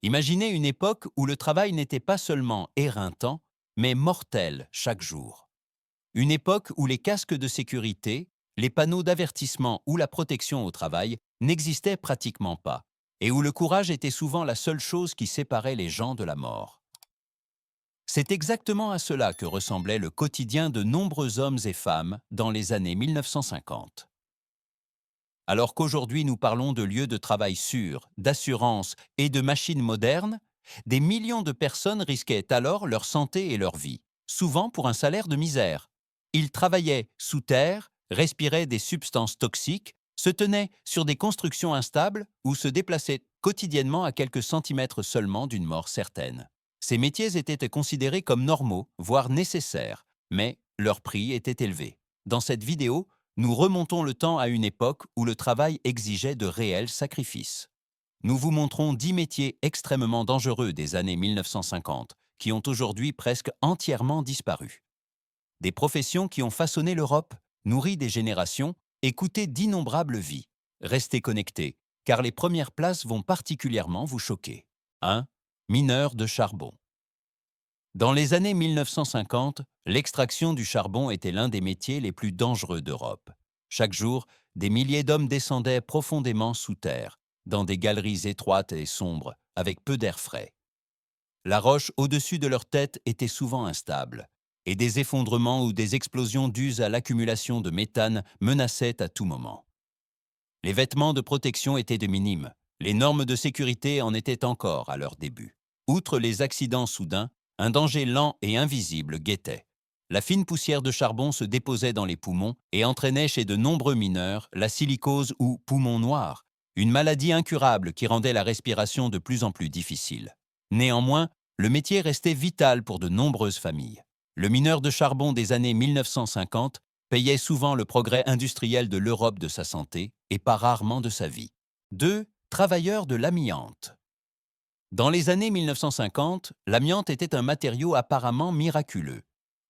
Imaginez une époque où le travail n'était pas seulement éreintant, mais mortel chaque jour. Une époque où les casques de sécurité, les panneaux d'avertissement ou la protection au travail n'existaient pratiquement pas, et où le courage était souvent la seule chose qui séparait les gens de la mort. C'est exactement à cela que ressemblait le quotidien de nombreux hommes et femmes dans les années 1950. Alors qu'aujourd'hui nous parlons de lieux de travail sûrs, d'assurance et de machines modernes, des millions de personnes risquaient alors leur santé et leur vie, souvent pour un salaire de misère. Ils travaillaient sous terre, respiraient des substances toxiques, se tenaient sur des constructions instables ou se déplaçaient quotidiennement à quelques centimètres seulement d'une mort certaine. Ces métiers étaient considérés comme normaux, voire nécessaires, mais leur prix était élevé. Dans cette vidéo, nous remontons le temps à une époque où le travail exigeait de réels sacrifices. Nous vous montrons 10 métiers extrêmement dangereux des années 1950, qui ont aujourd'hui presque entièrement disparu. Des professions qui ont façonné l'Europe, nourri des générations et coûté d'innombrables vies. Restez connectés, car les premières places vont particulièrement vous choquer. 1. Mineur de charbon. Dans les années 1950, l'extraction du charbon était l'un des métiers les plus dangereux d'Europe. Chaque jour, des milliers d'hommes descendaient profondément sous terre, dans des galeries étroites et sombres, avec peu d'air frais. La roche au-dessus de leur tête était souvent instable, et des effondrements ou des explosions dues à l'accumulation de méthane menaçaient à tout moment. Les vêtements de protection étaient de minimes. Les normes de sécurité en étaient encore à leur début. Outre les accidents soudains, un danger lent et invisible guettait. La fine poussière de charbon se déposait dans les poumons et entraînait chez de nombreux mineurs la silicose ou poumon noir, une maladie incurable qui rendait la respiration de plus en plus difficile. Néanmoins, le métier restait vital pour de nombreuses familles. Le mineur de charbon des années 1950 payait souvent le progrès industriel de l'Europe de sa santé et pas rarement de sa vie. 2. Travailleurs de l'amiante. Dans les années 1950, l'amiante était un matériau apparemment miraculeux.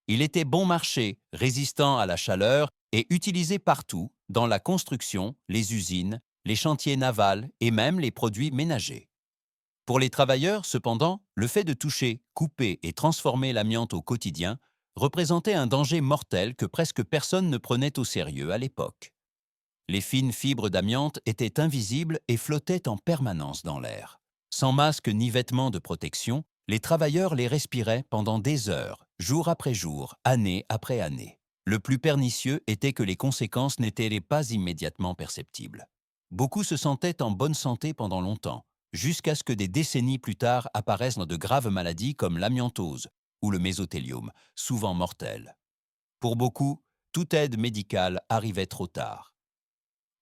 Il était bon marché, résistant à la chaleur et utilisé partout, dans la construction, les usines, les chantiers navals et même les produits ménagers. Pour les travailleurs, cependant, le fait de toucher, couper et transformer l'amiante au quotidien représentait un danger mortel que presque personne ne prenait au sérieux à l'époque. Les fines fibres d'amiante étaient invisibles et flottaient en permanence dans l'air. Sans masque ni vêtements de protection, les travailleurs les respiraient pendant des heures, jour après jour, année après année. Le plus pernicieux était que les conséquences n'étaient pas immédiatement perceptibles. Beaucoup se sentaient en bonne santé pendant longtemps, jusqu'à ce que des décennies plus tard apparaissent de graves maladies comme l'amiantose ou le mésothéliome, souvent mortelles. Pour beaucoup, toute aide médicale arrivait trop tard.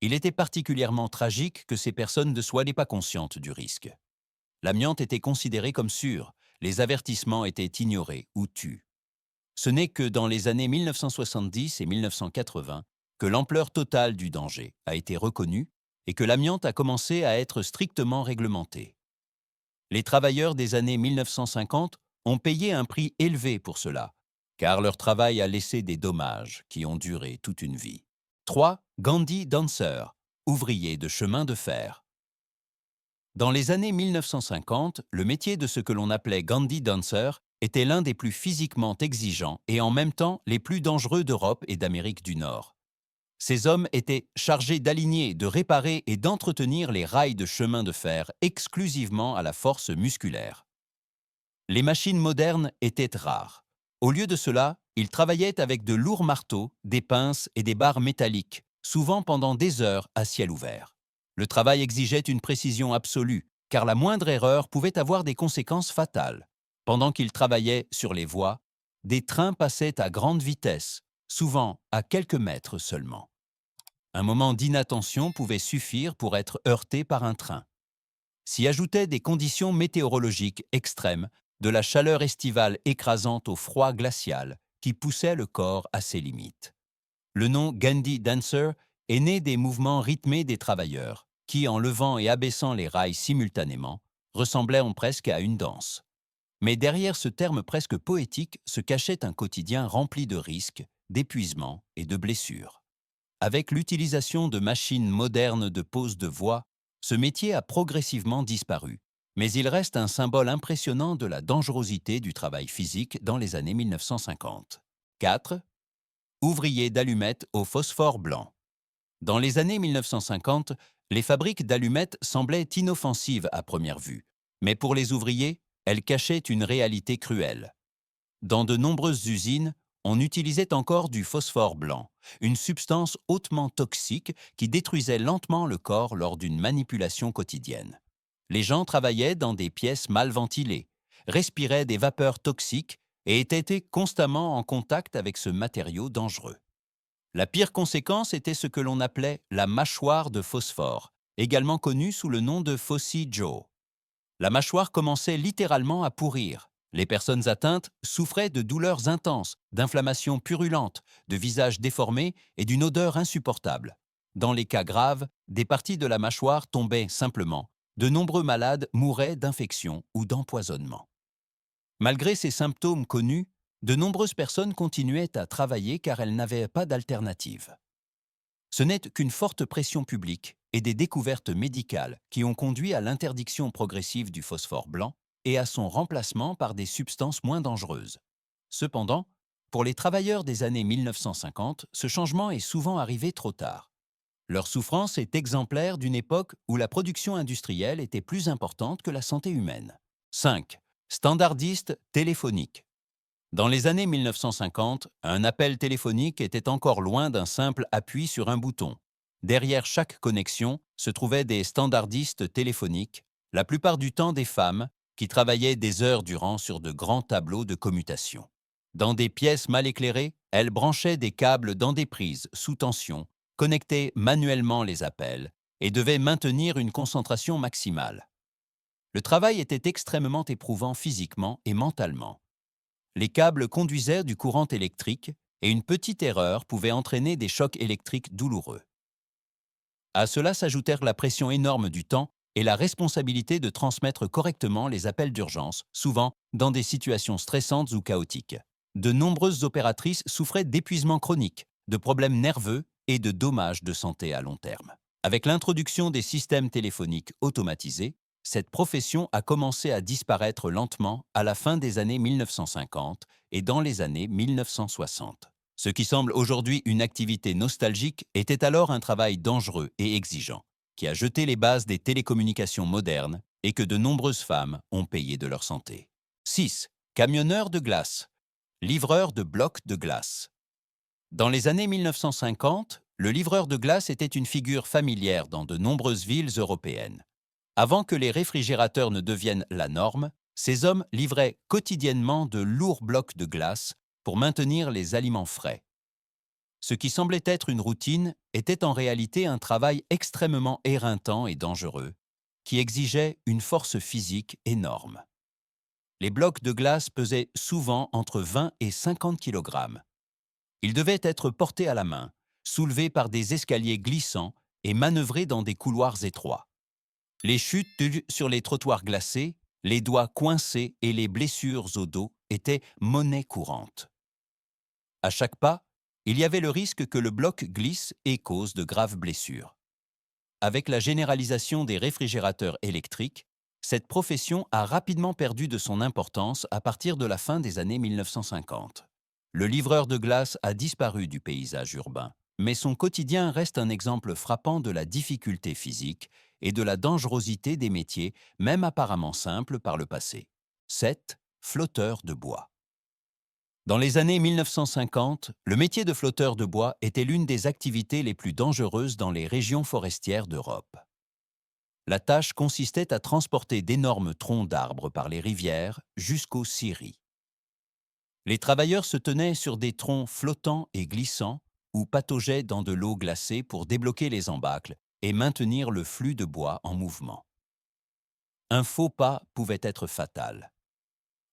Il était particulièrement tragique que ces personnes ne soient pas conscientes du risque. L'amiante était considérée comme sûre, les avertissements étaient ignorés ou tus. Ce n'est que dans les années 1970 et 1980 que l'ampleur totale du danger a été reconnue et que l'amiante a commencé à être strictement réglementée. Les travailleurs des années 1950 ont payé un prix élevé pour cela, car leur travail a laissé des dommages qui ont duré toute une vie. 3. Gandhi Dancer, ouvrier de chemin de fer. Dans les années 1950, le métier de ce que l'on appelait Gandhi Dancer était l'un des plus physiquement exigeants et en même temps les plus dangereux d'Europe et d'Amérique du Nord. Ces hommes étaient chargés d'aligner, de réparer et d'entretenir les rails de chemin de fer exclusivement à la force musculaire. Les machines modernes étaient rares. Au lieu de cela, ils travaillaient avec de lourds marteaux, des pinces et des barres métalliques, souvent pendant des heures à ciel ouvert. Le travail exigeait une précision absolue, car la moindre erreur pouvait avoir des conséquences fatales. Pendant qu'ils travaillaient sur les voies, des trains passaient à grande vitesse, souvent à quelques mètres seulement. Un moment d'inattention pouvait suffire pour être heurté par un train. S'y ajoutaient des conditions météorologiques extrêmes, de la chaleur estivale écrasante au froid glacial qui poussait le corps à ses limites. Le nom Gandhi Dancer est né des mouvements rythmés des travailleurs, qui, en levant et abaissant les rails simultanément, ressemblaient presque à une danse. Mais derrière ce terme presque poétique se cachait un quotidien rempli de risques, d'épuisement et de blessures. Avec l'utilisation de machines modernes de pose de voie, ce métier a progressivement disparu, mais il reste un symbole impressionnant de la dangerosité du travail physique dans les années 1950. 4. Ouvriers d'allumettes au phosphore blanc. Dans les années 1950, les fabriques d'allumettes semblaient inoffensives à première vue, mais pour les ouvriers, elles cachaient une réalité cruelle. Dans de nombreuses usines, on utilisait encore du phosphore blanc, une substance hautement toxique qui détruisait lentement le corps lors d'une manipulation quotidienne. Les gens travaillaient dans des pièces mal ventilées, respiraient des vapeurs toxiques et étaient constamment en contact avec ce matériau dangereux. La pire conséquence était ce que l'on appelait la mâchoire de phosphore, également connue sous le nom de Phossy Jaw. La mâchoire commençait littéralement à pourrir. Les personnes atteintes souffraient de douleurs intenses, d'inflammations purulentes, de visages déformés et d'une odeur insupportable. Dans les cas graves, des parties de la mâchoire tombaient simplement. De nombreux malades mouraient d'infections ou d'empoisonnement. Malgré ces symptômes connus, de nombreuses personnes continuaient à travailler car elles n'avaient pas d'alternative. Ce n'est qu'une forte pression publique et des découvertes médicales qui ont conduit à l'interdiction progressive du phosphore blanc et à son remplacement par des substances moins dangereuses. Cependant, pour les travailleurs des années 1950, ce changement est souvent arrivé trop tard. Leur souffrance est exemplaire d'une époque où la production industrielle était plus importante que la santé humaine. 5. Standardiste téléphonique. Dans les années 1950, un appel téléphonique était encore loin d'un simple appui sur un bouton. Derrière chaque connexion se trouvaient des standardistes téléphoniques, la plupart du temps des femmes, qui travaillaient des heures durant sur de grands tableaux de commutation. Dans des pièces mal éclairées, elles branchaient des câbles dans des prises sous tension, connectaient manuellement les appels et devaient maintenir une concentration maximale. Le travail était extrêmement éprouvant physiquement et mentalement. Les câbles conduisaient du courant électrique et une petite erreur pouvait entraîner des chocs électriques douloureux. À cela s'ajoutèrent la pression énorme du temps et la responsabilité de transmettre correctement les appels d'urgence, souvent dans des situations stressantes ou chaotiques. De nombreuses opératrices souffraient d'épuisement chronique, de problèmes nerveux et de dommages de santé à long terme. Avec l'introduction des systèmes téléphoniques automatisés, cette profession a commencé à disparaître lentement à la fin des années 1950 et dans les années 1960. Ce qui semble aujourd'hui une activité nostalgique était alors un travail dangereux et exigeant, qui a jeté les bases des télécommunications modernes et que de nombreuses femmes ont payé de leur santé. 6. Camionneur de glace. Livreur de blocs de glace. Dans les années 1950, le livreur de glace était une figure familière dans de nombreuses villes européennes. Avant que les réfrigérateurs ne deviennent la norme, ces hommes livraient quotidiennement de lourds blocs de glace pour maintenir les aliments frais. Ce qui semblait être une routine était en réalité un travail extrêmement éreintant et dangereux, qui exigeait une force physique énorme. Les blocs de glace pesaient souvent entre 20 et 50 kg. Ils devaient être portés à la main, soulevés par des escaliers glissants et manœuvrés dans des couloirs étroits. Les chutes sur les trottoirs glacés, les doigts coincés et les blessures au dos étaient monnaie courante. À chaque pas, il y avait le risque que le bloc glisse et cause de graves blessures. Avec la généralisation des réfrigérateurs électriques, cette profession a rapidement perdu de son importance à partir de la fin des années 1950. Le livreur de glace a disparu du paysage urbain, mais son quotidien reste un exemple frappant de la difficulté physique et de la dangerosité des métiers, même apparemment simples par le passé. 7. Flotteur de bois. Dans les années 1950, le métier de flotteur de bois était l'une des activités les plus dangereuses dans les régions forestières d'Europe. La tâche consistait à transporter d'énormes troncs d'arbres par les rivières jusqu'aux scieries. Les travailleurs se tenaient sur des troncs flottants et glissants ou pataugeaient dans de l'eau glacée pour débloquer les embâcles et maintenir le flux de bois en mouvement. Un faux pas pouvait être fatal.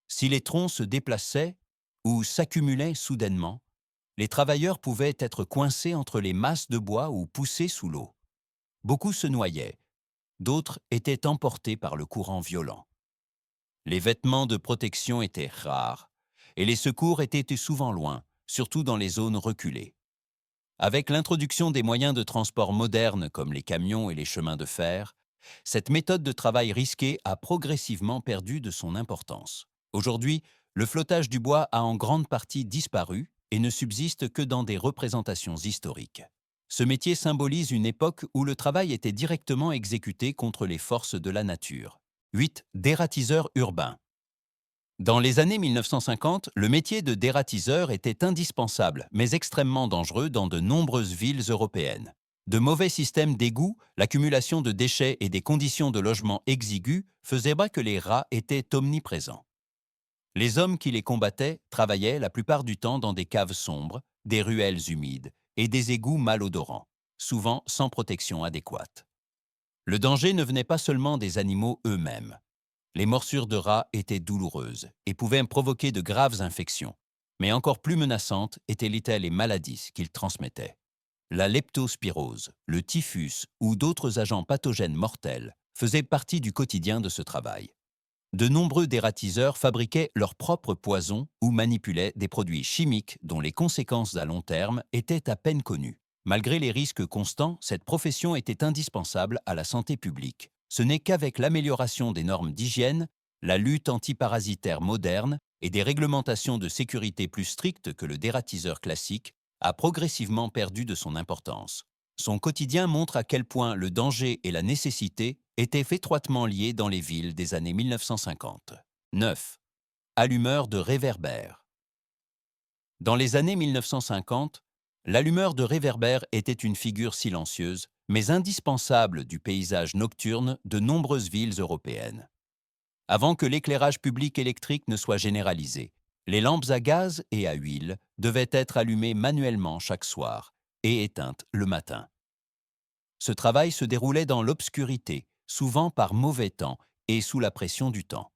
Si les troncs se déplaçaient ou s'accumulaient soudainement, les travailleurs pouvaient être coincés entre les masses de bois ou poussés sous l'eau. Beaucoup se noyaient, d'autres étaient emportés par le courant violent. Les vêtements de protection étaient rares et les secours étaient souvent loin, surtout dans les zones reculées. Avec l'introduction des moyens de transport modernes comme les camions et les chemins de fer, Cette méthode de travail risqué a progressivement perdu de son importance. Aujourd'hui, le flottage du bois a en grande partie disparu et ne subsiste que dans des représentations historiques. Ce métier symbolise une époque où le travail était directement exécuté contre les forces de la nature. 8. Dératiseur urbain. Dans les années 1950, le métier de dératiseur était indispensable, mais extrêmement dangereux dans de nombreuses villes européennes. De mauvais systèmes d'égouts, l'accumulation de déchets et des conditions de logement exiguës faisaient que les rats étaient omniprésents. Les hommes qui les combattaient travaillaient la plupart du temps dans des caves sombres, des ruelles humides et des égouts malodorants, souvent sans protection adéquate. Le danger ne venait pas seulement des animaux eux-mêmes. Les morsures de rats étaient douloureuses et pouvaient provoquer de graves infections, mais encore plus menaçantes étaient les maladies qu'ils transmettaient. La leptospirose, le typhus ou d'autres agents pathogènes mortels faisaient partie du quotidien de ce travail. De nombreux dératiseurs fabriquaient leurs propres poisons ou manipulaient des produits chimiques dont les conséquences à long terme étaient à peine connues. Malgré les risques constants, cette profession était indispensable à la santé publique. Ce n'est qu'avec l'amélioration des normes d'hygiène, la lutte antiparasitaire moderne et des réglementations de sécurité plus strictes que le dératiseur classique a progressivement perdu de son importance. Son quotidien montre à quel point le danger et la nécessité étaient étroitement liés dans les villes des années 1950. 9. Allumeur de réverbères. Dans les années 1950, l'allumeur de réverbères était une figure silencieuse, mais indispensable du paysage nocturne de nombreuses villes européennes. Avant que l'éclairage public électrique ne soit généralisé, les lampes à gaz et à huile devaient être allumées manuellement chaque soir et éteintes le matin. Ce travail se déroulait dans l'obscurité, souvent par mauvais temps et sous la pression du temps.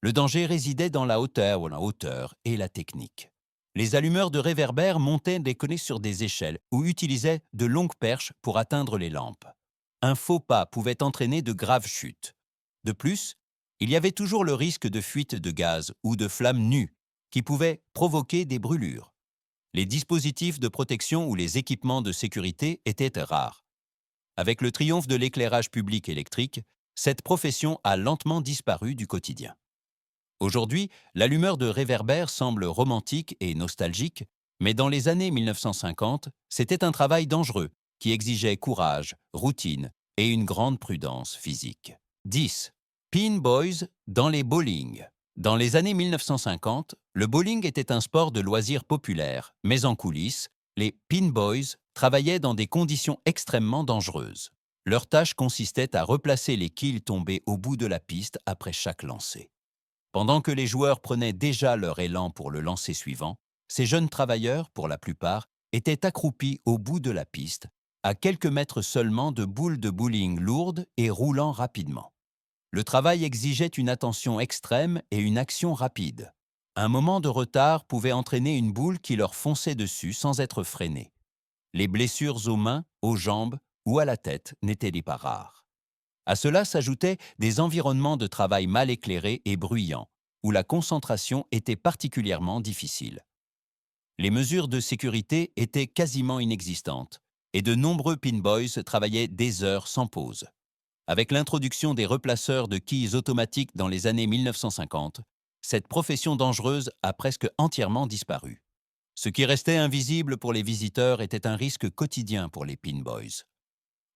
Le danger résidait dans la hauteur et la technique. Les allumeurs de réverbères montaient des connaissances sur des échelles ou utilisaient de longues perches pour atteindre les lampes. Un faux pas pouvait entraîner de graves chutes. De plus, il y avait toujours le risque de fuite de gaz ou de flammes nues qui pouvaient provoquer des brûlures. Les dispositifs de protection ou les équipements de sécurité étaient rares. Avec le triomphe de l'éclairage public électrique, cette profession a lentement disparu du quotidien. Aujourd'hui, l'allumeur de réverbères semble romantique et nostalgique, mais dans les années 1950, c'était un travail dangereux qui exigeait courage, routine et une grande prudence physique. 10. Pin Boys dans les bowling. Dans les années 1950, le bowling était un sport de loisir populaire, mais en coulisses, les Pin Boys travaillaient dans des conditions extrêmement dangereuses. Leur tâche consistait à replacer les quilles tombées au bout de la piste après chaque lancer. Pendant que les joueurs prenaient déjà leur élan pour le lancer suivant, ces jeunes travailleurs, pour la plupart, étaient accroupis au bout de la piste, à quelques mètres seulement de boules de bowling lourdes et roulant rapidement. Le travail exigeait une attention extrême et une action rapide. Un moment de retard pouvait entraîner une boule qui leur fonçait dessus sans être freinée. Les blessures aux mains, aux jambes ou à la tête n'étaient pas rares. À cela s'ajoutaient des environnements de travail mal éclairés et bruyants, où la concentration était particulièrement difficile. Les mesures de sécurité étaient quasiment inexistantes, et de nombreux pinboys travaillaient des heures sans pause. Avec l'introduction des replaceurs de quilles automatiques dans les années 1950, cette profession dangereuse a presque entièrement disparu. Ce qui restait invisible pour les visiteurs était un risque quotidien pour les pinboys.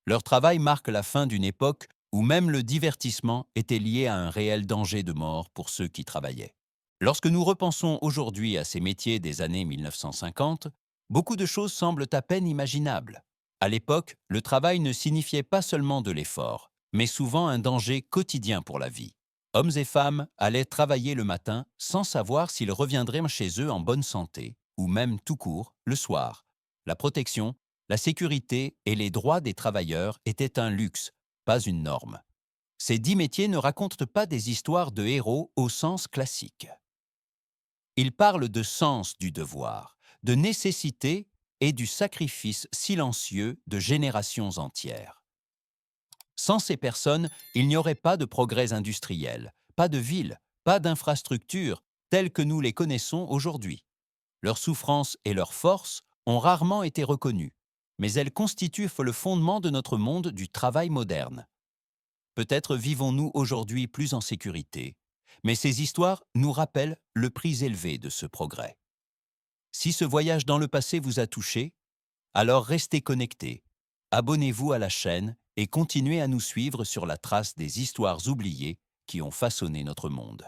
Leur travail marque la fin d'une époque où même le divertissement était lié à un réel danger de mort pour ceux qui travaillaient. Lorsque nous repensons aujourd'hui à ces métiers des années 1950, beaucoup de choses semblent à peine imaginables. À l'époque, le travail ne signifiait pas seulement de l'effort, mais souvent un danger quotidien pour la vie. Hommes et femmes allaient travailler le matin sans savoir s'ils reviendraient chez eux en bonne santé, ou même tout court, le soir. La protection, la sécurité et les droits des travailleurs étaient un luxe, pas une norme. Ces 10 métiers ne racontent pas des histoires de héros au sens classique. Ils parlent de sens du devoir, de nécessité et du sacrifice silencieux de générations entières. Sans ces personnes, il n'y aurait pas de progrès industriel, pas de villes, pas d'infrastructures telles que nous les connaissons aujourd'hui. Leurs souffrances et leurs forces ont rarement été reconnues, mais elles constituent le fondement de notre monde du travail moderne. Peut-être vivons-nous aujourd'hui plus en sécurité, mais ces histoires nous rappellent le prix élevé de ce progrès. Si ce voyage dans le passé vous a touché, alors restez connectés, abonnez-vous à la chaîne et continuez à nous suivre sur la trace des histoires oubliées qui ont façonné notre monde.